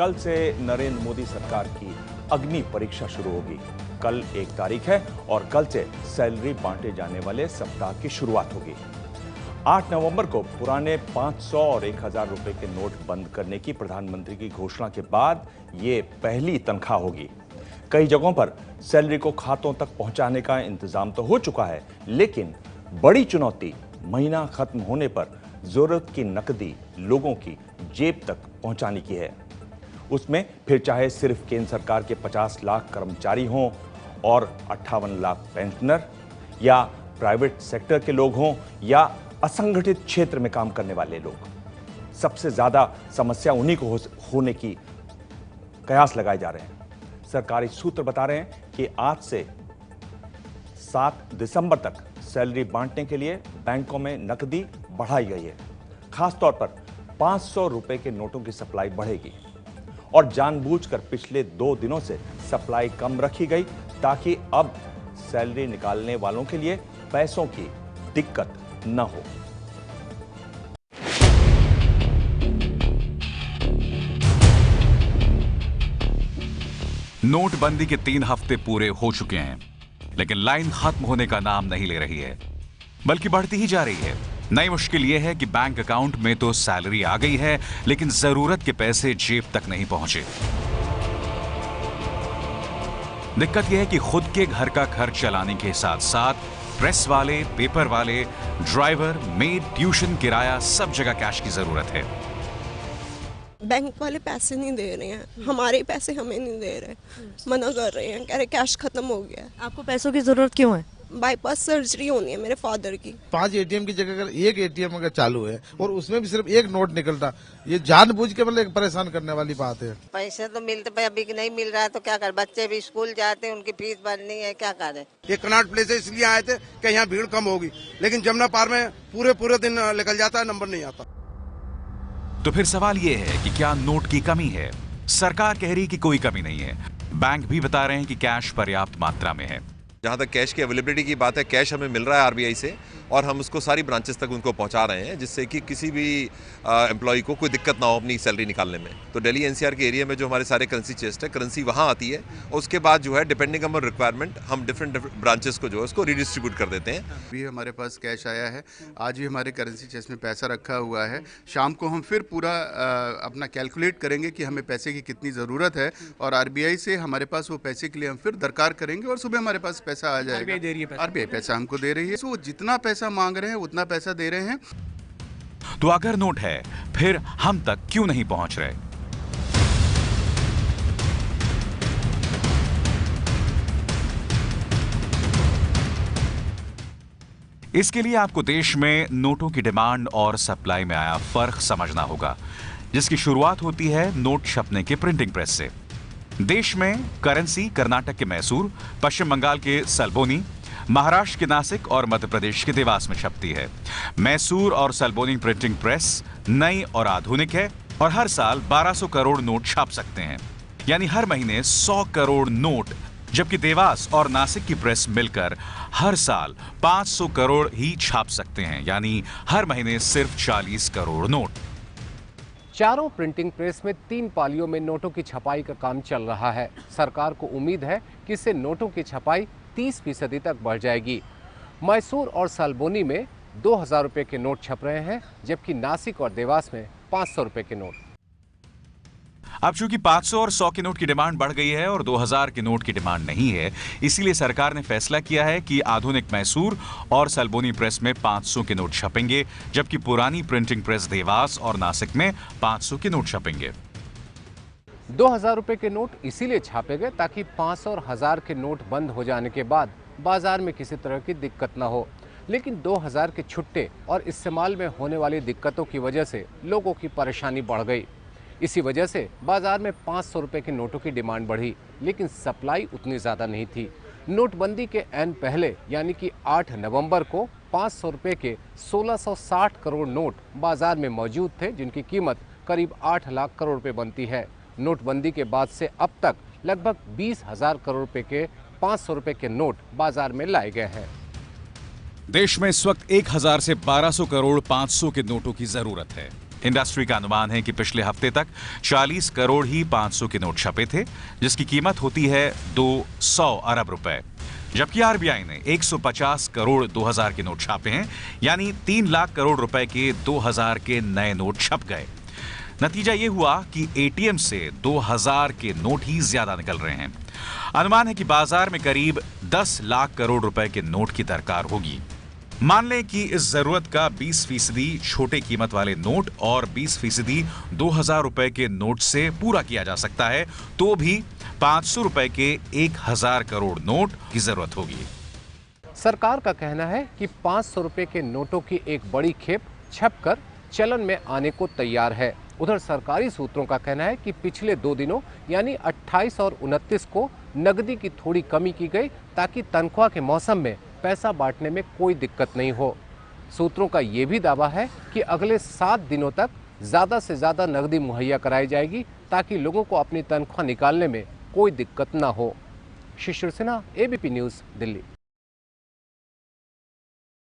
कल से नरेंद्र मोदी सरकार की अग्नि परीक्षा शुरू होगी। कल 1 तारीख है और कल से सैलरी बांटे जाने वाले सप्ताह की शुरुआत होगी। 8 नवंबर को पुराने 500 और 1000 रुपए के नोट बंद करने की प्रधानमंत्री की घोषणा के बाद ये पहली तनख्वाह होगी। कई जगहों पर सैलरी को खातों तक पहुंचाने का इंतजाम तो हो चुका है, लेकिन बड़ी चुनौती महीना खत्म होने पर जरूरत की नकदी लोगों की जेब तक पहुंचाने की है। उसमें फिर चाहे सिर्फ केंद्र सरकार के 50 लाख कर्मचारी हों और 58 लाख पेंशनर, या प्राइवेट सेक्टर के लोग हों या असंगठित क्षेत्र में काम करने वाले लोग, सबसे ज्यादा समस्या उन्हीं को होने की कयास लगाए जा रहे हैं। सरकारी सूत्र बता रहे हैं कि आज से 7 दिसंबर तक सैलरी बांटने के लिए बैंकों में नकदी बढ़ाई गई है। खासतौर पर 500 रुपए के नोटों की सप्लाई बढ़ेगी और जानबूझकर पिछले 2 दिनों से सप्लाई कम रखी गई ताकि अब सैलरी निकालने वालों के लिए पैसों की दिक्कत न हो। नोटबंदी के 3 हफ्ते पूरे हो चुके हैं, लेकिन लाइन खत्म होने का नाम नहीं ले रही है, बल्कि बढ़ती ही जा रही है। नई मुश्किल यह है कि बैंक अकाउंट में तो सैलरी आ गई है, लेकिन जरूरत के पैसे जेब तक नहीं पहुंचे। दिक्कत यह है कि खुद के घर का खर्च चलाने के साथ साथ प्रेस वाले, पेपर वाले, ड्राइवर, मेड, ट्यूशन, किराया, सब जगह कैश की जरूरत है। बैंक वाले पैसे नहीं दे रहे हैं, हमारे पैसे हमें नहीं दे रहे, मना कर रहे हैं, कह रहे कैश खत्म हो गया है। आपको पैसों की जरूरत क्यों है? बाईपास सर्जरी होनी है मेरे फादर की। 5 एटीएम की जगह अगर 1 एटीएम अगर चालू है और उसमें भी सिर्फ 1 नोट निकलता, ये जानबूझ के मतलब परेशान करने वाली बात है। पैसे तो मिलते पे अभी नहीं मिल रहा है तो क्या कर, बच्चे भी स्कूल जाते हैं, उनकी फीस भरनी है, क्या करें। ये कनॉट प्लेस इसलिए आए थे कि यहाँ भीड़ कम होगी, लेकिन जमुना पार में पूरे दिन निकल जाता है, नंबर नहीं आता। तो फिर सवाल यह है कि क्या नोट की कमी है? सरकार कह रही कि कोई कमी नहीं है, बैंक भी बता रहे हैं कि कैश पर्याप्त मात्रा में है। जहाँ तक कैश की अवेलेबिलिटी की बात है, कैश हमें मिल रहा है आरबीआई से और हम उसको सारी ब्रांचेस तक उनको पहुँचा रहे हैं, जिससे कि किसी भी एम्प्लॉय को कोई दिक्कत ना हो अपनी सैलरी निकालने में। तो दिल्ली एनसीआर के एरिया में जो हमारे सारे करेंसी चेस्ट है, करेंसी वहाँ आती है और उसके बाद जो है डिपेंडिंग ऑन रिक्वायरमेंट हम डिफरेंट ब्रांचेस को जो है उसको रिडिस्ट्रीब्यूट कर देते हैं। भी हमारे पास कैश आया है, आज भी हमारे करेंसी चेस्ट में पैसा रखा हुआ है। शाम को हम फिर पूरा अपना कैलकुलेट करेंगे कि हमें पैसे की कितनी ज़रूरत है और आरबीआई से हमारे पास वो पैसे के लिए हम फिर दरकार करेंगे और सुबह हमारे पास पैसा आ जाएगा। आरबीआई पैसा हमको दे रही है, तो जितना पैसा मांग रहे हैं उतना पैसा दे रहे हैं। तो अगर नोट है, फिर हम तक क्यों नहीं पहुंच रहे? इसके लिए आपको देश में नोटों की डिमांड और सप्लाई में आया फर्क समझना होगा, जिसकी शुरुआत होती है नोट छपने के प्रिंटिंग प्रेस से। देश में करेंसी कर्नाटक के मैसूर, पश्चिम बंगाल के सल्बोनी, महाराष्ट्र के नासिक और मध्य प्रदेश के देवास में छपती है। मैसूर और सल्बोनी प्रिंटिंग प्रेस नई और आधुनिक है और हर साल 1200 करोड़ नोट छाप सकते हैं, यानी हर महीने 100 करोड़ नोट, जबकि देवास और नासिक की प्रेस मिलकर हर साल 500 करोड़ ही छाप सकते हैं, यानी हर महीने सिर्फ 40 करोड़ नोट। चारों प्रिंटिंग प्रेस में 3 पालियों में नोटों की छपाई का काम चल रहा है। सरकार को उम्मीद है कि इससे नोटों की छपाई 30% तक बढ़ जाएगी। मैसूर और सल्बोनी में 2000 रुपए के नोट छप रहे हैं, जबकि नासिक और देवास में 500 रुपए के नोट। अब चूंकि 500 और 100 के नोट की डिमांड बढ़ गई है और 2000 के नोट की डिमांड नहीं है, इसीलिए सरकार ने फैसला किया है कि आधुनिक मैसूर और सल्बोनी प्रेस में 500 के नोट छपेंगे, जबकि पुरानी प्रिंटिंग प्रेस देवास और नासिक में 500 के नोट छपेंगे। 2000 रुपए के नोट इसीलिए छापे गए ताकि 500 और 1000 के नोट बंद हो जाने के बाद बाजार में किसी तरह की दिक्कत न हो। लेकिन 2000 के छुट्टे और इस्तेमाल में होने वाली दिक्कतों की वजह से लोगों की परेशानी बढ़ गई। इसी वजह से बाजार में 500 रुपए के नोटों की डिमांड बढ़ी, लेकिन सप्लाई उतनी ज़्यादा नहीं थी। नोटबंदी के ऐन पहले यानी कि 8 नवंबर को 500 रुपए के 1660 करोड़ नोट बाजार में मौजूद थे, जिनकी कीमत करीब 8 लाख करोड़ रुपए बनती है। नोटबंदी के बाद से अब तक लगभग 20,000 करोड़ रुपए के 500 रुपए के नोट बाजार में लाए गए हैं। देश में इस वक्त 1000 से 1200 करोड़ 500 के नोटों की जरूरत है। इंडस्ट्री का अनुमान है कि पिछले हफ्ते तक 40 करोड़ ही 500 के नोट छपे थे, जिसकी कीमत होती है 200 अरब रुपए। जबकि आरबीआई ने 150 करोड़ 2000 के नोट छापे हैं, यानी 3 लाख करोड़ रुपए के 2000 के नए नोट छप गए। नतीजा यह हुआ कि एटीएम से 2000 के नोट ही ज्यादा निकल रहे हैं। अनुमान है कि बाजार में करीब 10 लाख करोड़ रुपए के नोट की दरकार होगी। मान लें कि इस जरूरत का 20% छोटे कीमत वाले नोट और 20% 2000 रुपए के नोट से पूरा किया जा सकता है, तो भी 500 रुपए के 1000 करोड़ नोट की जरूरत होगी। सरकार का कहना है कि 500 रुपए के नोटों की एक बड़ी खेप छपकर चलन में आने को तैयार है। उधर सरकारी सूत्रों का कहना है कि पिछले 2 दिनों यानी 28 और 29 को नकदी की थोड़ी कमी की गई, ताकि तनख्वाह के मौसम में पैसा बांटने में कोई दिक्कत नहीं हो। सूत्रों का ये भी दावा है कि अगले 7 दिनों तक ज़्यादा से ज़्यादा नकदी मुहैया कराई जाएगी, ताकि लोगों को अपनी तनख्वाह निकालने में कोई दिक्कत ना हो। Shishir Sinha, ABP news, Delhi.